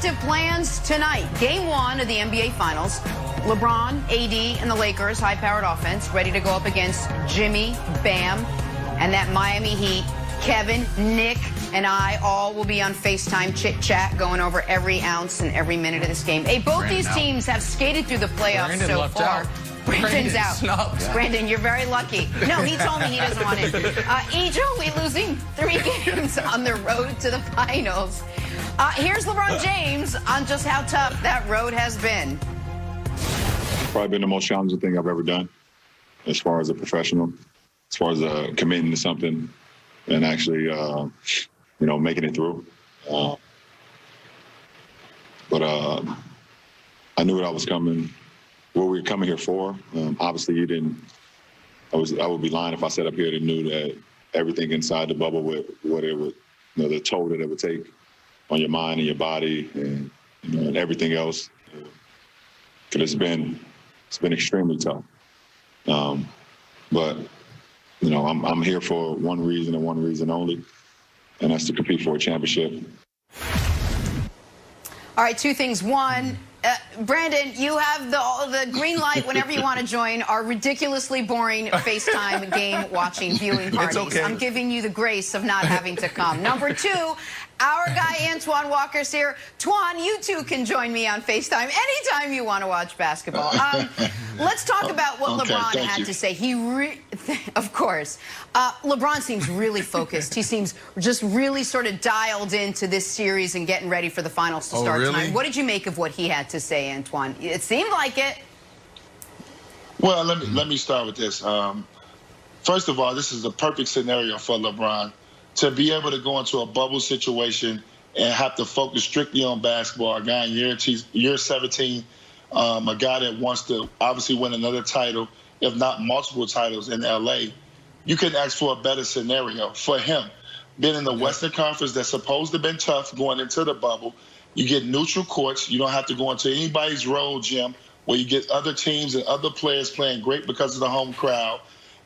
respective plans tonight. Game 1 of the NBA Finals. LeBron, AD, and the Lakers, high-powered offense, ready to go up against Jimmy, Bam, and that Miami Heat. Kevin, Nick, and I all will be on FaceTime chit-chat, going over every ounce and every minute of this game. Hey, both these teams have skated through the playoffs so far. Brandon's out. Snubbed. Brandon, you're very lucky. No, he told me he doesn't want it. Each only losing 3 games on the road to the finals. Here's LeBron James on just how tough that road has been. Probably been the most challenging thing I've ever done as far as a professional, as far as committing to something and actually, making it through. But I knew what I was coming, what we were coming here for. Obviously, you didn't. I would be lying if I sat up here and knew that everything inside the bubble, what it would, the toll that it would take on your mind and your body, and and everything else. Because it's been extremely tough. But I'm here for one reason and one reason only, and that's to compete for a championship. All right, 2 things. One, Brandon, you have the green light whenever you want to join our ridiculously boring FaceTime game watching viewing parties. It's okay. I'm giving you the grace of not having to come. Number 2, our guy Antoine Walker's here. Twan, you too can join me on FaceTime anytime you want to watch basketball. Let's talk about what LeBron had to say. Of course. LeBron seems really focused. He seems just really sort of dialed into this series and getting ready for the finals to start tonight. What did you make of what he had to say, Antoine? It seemed like it. Well, let me start with this. First of all, this is the perfect scenario for LeBron to be able to go into a bubble situation and have to focus strictly on basketball. A guy in year 17, a guy that wants to obviously win another title, if not multiple titles in L.A. You couldn't ask for a better scenario for him. Being in the Western Conference that's supposed to have been tough going into the bubble, you get neutral courts. You don't have to go into anybody's road gym where you get other teams and other players playing great because of the home crowd.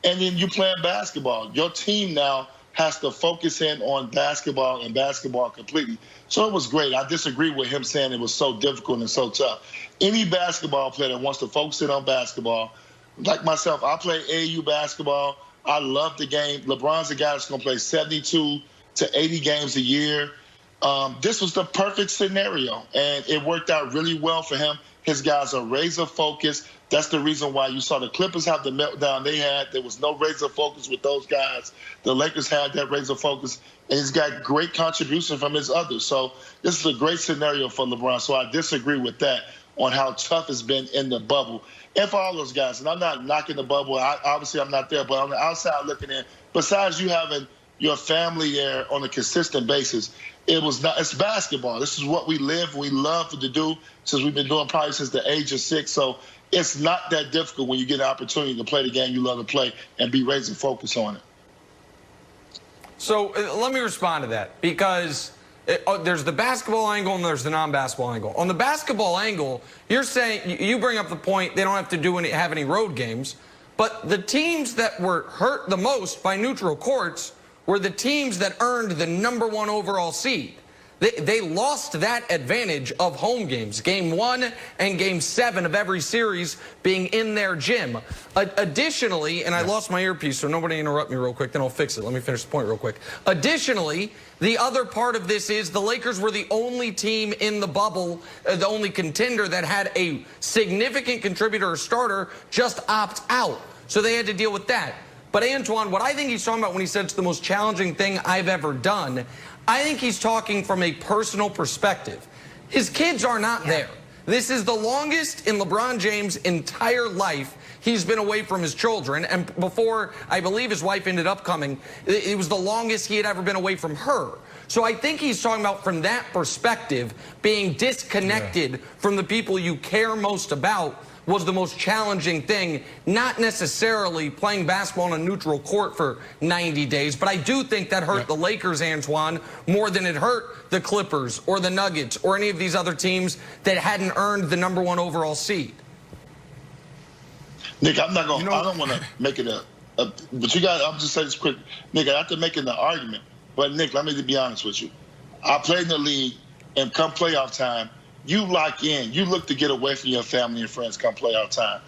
And then you're playing basketball. Your team now has to focus in on basketball and basketball completely. So it was great. I disagree with him saying it was so difficult and so tough. Any basketball player that wants to focus in on basketball, like myself, I play AAU basketball. I love the game. LeBron's a guy that's going to play 72 to 80 games a year. This was the perfect scenario, and it worked out really well for him. His guys are razor focused. That's the reason why you saw the Clippers have the meltdown they had. There was no razor focus with those guys. The Lakers had that razor focus, and he's got great contribution from his others. So this is a great scenario for LeBron. So I disagree with that on how tough it's been in the bubble. And for all those guys, and I'm not knocking the bubble. Obviously, I'm not there, but on the outside looking in, besides you having your family there on a consistent basis, it's basketball. This is what we live, we love to do since we've been doing probably since the age of 6. So it's not that difficult when you get an opportunity to play the game you love to play and be razor focused on it. So let me respond to that, because there's the basketball angle and there's the non-basketball angle. On the basketball angle, you're saying, you bring up the point they don't have to have any road games, but the teams that were hurt the most by neutral courts were the teams that earned the #1 overall seed. They lost that advantage of home games, Game 1 and Game 7 of every series being in their gym. Additionally, and I lost my earpiece, so nobody interrupt me real quick, then I'll fix it. Let me finish the point real quick. Additionally, the other part of this is the Lakers were the only team in the bubble, the only contender that had a significant contributor or starter just opt out. So they had to deal with that. But Antoine, what I think he's talking about when he said it's the most challenging thing I've ever done, I think he's talking from a personal perspective. His kids are not there. This is the longest in LeBron James' entire life he's been away from his children. And before, I believe his wife ended up coming, it was the longest he had ever been away from her. So I think he's talking about, from that perspective, being disconnected from the people you care most about was the most challenging thing, not necessarily playing basketball on a neutral court for 90 days. But I do think that hurt the Lakers, Antoine, more than it hurt the Clippers or the Nuggets or any of these other teams that hadn't earned the #1 overall seed. Nick, I'm not going to, I don't want to make it but you got, I'm just saying this quick. Nick, I have to make it an argument. But Nick, let me be honest with you. I played in the league and come playoff time, you lock in. You look to get away from your family and friends come playoff time.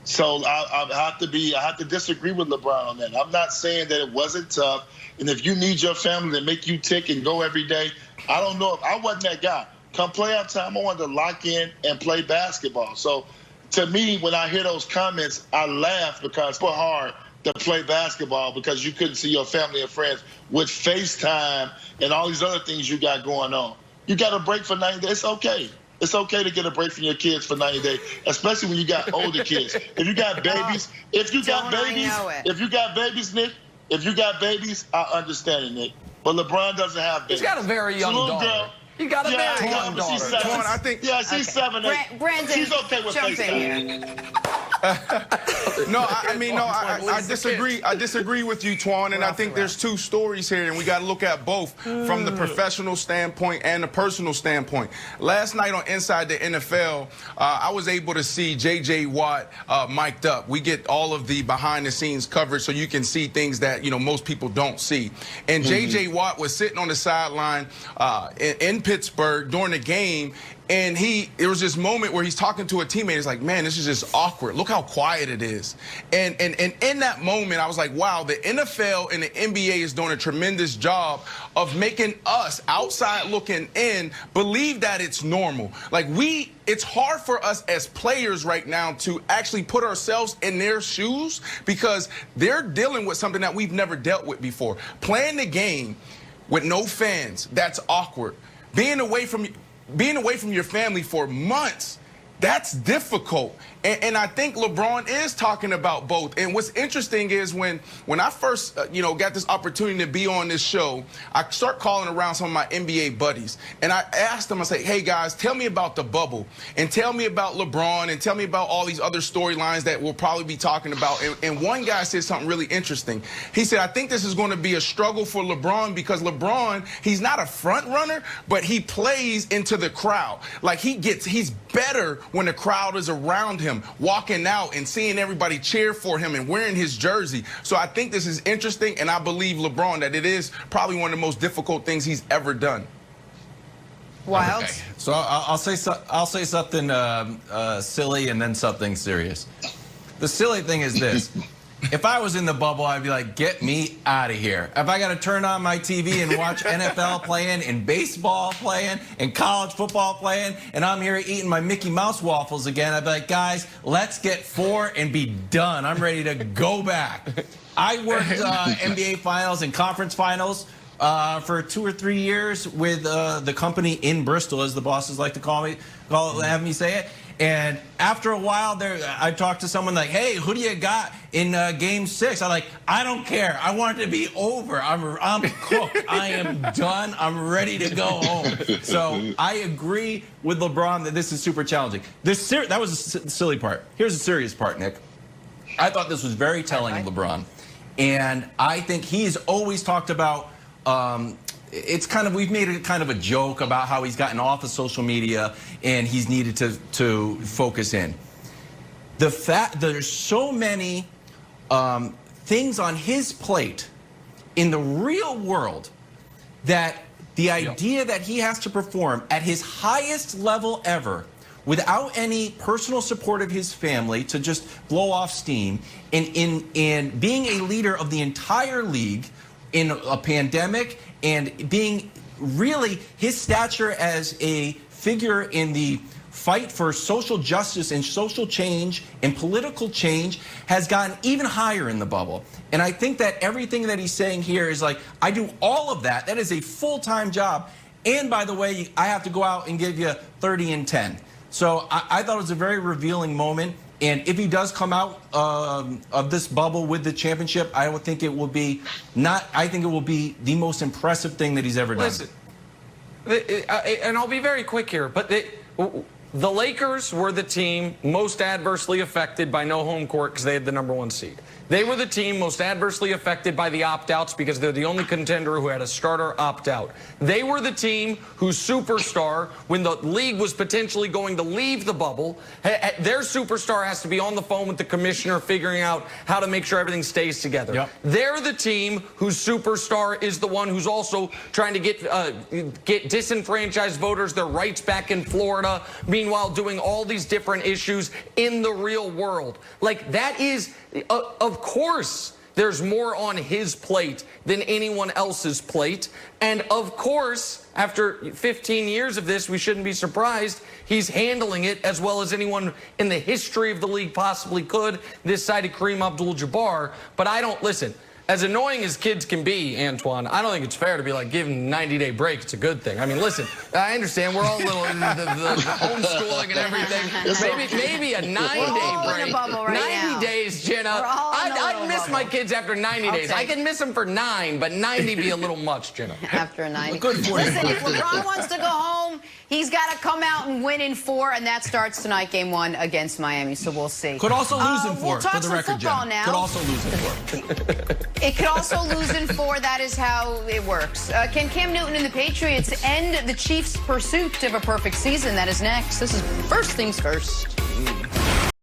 So I have to disagree with LeBron on that. I'm not saying that it wasn't tough. And if you need your family to make you tick and go every day, I don't know if I wasn't that guy. Come playoff time, I wanted to lock in and play basketball. So to me, when I hear those comments, I laugh because it's hard to play basketball because you couldn't see your family and friends with FaceTime and all these other things you got going on. You got a break for 90 days. It's okay. It's okay to get a break from your kids for 90 days, especially when you got older kids. If you got babies, Nick, if you got babies, I understand it, Nick. But LeBron doesn't have babies. He's got a very young daughter. Girl. You got a very young daughter. She's 7. I think. Yeah, she's 7. Brandon, she's okay with jump in FaceTime. here. I disagree. I disagree with you, Twan, and I think there's two stories here, and we got to look at both from the professional standpoint and the personal standpoint. Last night on Inside the NFL, I was able to see J.J. Watt mic'd up. We get all of the behind-the-scenes coverage, so you can see things that most people don't see. And J.J. Watt was sitting on the sideline in Pittsburgh during the game. And there was this moment where he's talking to a teammate. He's like, man, this is just awkward. Look how quiet it is. And in that moment, I was like, wow, the NFL and the NBA is doing a tremendous job of making us, outside looking in, believe that it's normal. Like it's hard for us as players right now to actually put ourselves in their shoes because they're dealing with something that we've never dealt with before. Playing the game with no fans, that's awkward. Being away from your family for months, that's difficult. And I think LeBron is talking about both. And what's interesting is when I first, got this opportunity to be on this show, I start calling around some of my NBA buddies. And I asked them, I say, hey, guys, tell me about the bubble. And tell me about LeBron. And tell me about all these other storylines that we'll probably be talking about. And one guy said something really interesting. He said, I think this is going to be a struggle for LeBron because LeBron, he's not a front runner, but he plays into the crowd. Like he's better when the crowd is around him, walking out and seeing everybody cheer for him and wearing his jersey. So I think this is interesting, and I believe LeBron that it is probably one of the most difficult things he's ever done. Wild. Okay. So I'll say something silly and then something serious. The silly thing is this. If I was in the bubble, I'd be like, get me out of here. If I got to turn on my TV and watch NFL playing and baseball playing and college football playing, and I'm here eating my Mickey Mouse waffles again, I'd be like, guys, let's get 4 and be done. I'm ready to go back. I worked NBA finals and conference finals for 2 or 3 years with the company in Bristol, as the bosses like to have me say it. And after a while, I talked to someone like, hey, who do you got in Game 6? I'm like, I don't care. I want it to be over. I'm cooked. I am done. I'm ready to go home. So I agree with LeBron that this is super challenging. That was the silly part. Here's the serious part, Nick. I thought this was very telling of LeBron. And I think he's always talked about we've made it kind of a joke about how he's gotten off of social media and he's needed to focus in. The fact there's so many things on his plate in the real world that the idea that he has to perform at his highest level ever without any personal support of his family to just blow off steam and being a leader of the entire league in a pandemic and being really his stature as a figure in the fight for social justice and social change and political change has gotten even higher in the bubble. And I think that everything that he's saying here is like, I do all of that. That is a full-time job. And by the way, I have to go out and give you 30 and 10. So I thought it was a very revealing moment. And if he does come out of this bubble with the championship, I would think it will be I think it will be the most impressive thing that he's ever done. Listen, and I'll be very quick here, but the Lakers were the team most adversely affected by no home court because they had the #1 seed. They were the team most adversely affected by the opt-outs because they're the only contender who had a starter opt-out. They were the team whose superstar, when the league was potentially going to leave the bubble, their superstar has to be on the phone with the commissioner figuring out how to make sure everything stays together. Yep. They're the team whose superstar is the one who's also trying to get disenfranchised voters their rights back in Florida, meanwhile doing all these different issues in the real world. Like, that is, of course, there's more on his plate than anyone else's plate. And of course, after 15 years of this, we shouldn't be surprised he's handling it as well as anyone in the history of the league possibly could, this side of Kareem Abdul-Jabbar. But I don't, listen, as annoying as kids can be, Antoine, I don't think it's fair to be like, giving 90-day break. It's a good thing. I mean, listen, I understand we're all a little into the homeschooling and everything. Maybe a 9-day break. 90 days, Jenna. I'd miss my kids after 90 days. I can miss them for 9, but 90 be a little much, Jenna. After 90. Good for Listen, if LeBron wants to go home, he's got to come out and win in 4, and that starts tonight, Game 1 against Miami. So we'll see. Could also lose in 4, we'll talk for the some record, football Jen. now. Could also lose in 4. It could also lose in 4. That is how it works. Can Cam Newton and the Patriots end the Chiefs' pursuit of a perfect season? That is next. This is First Things First.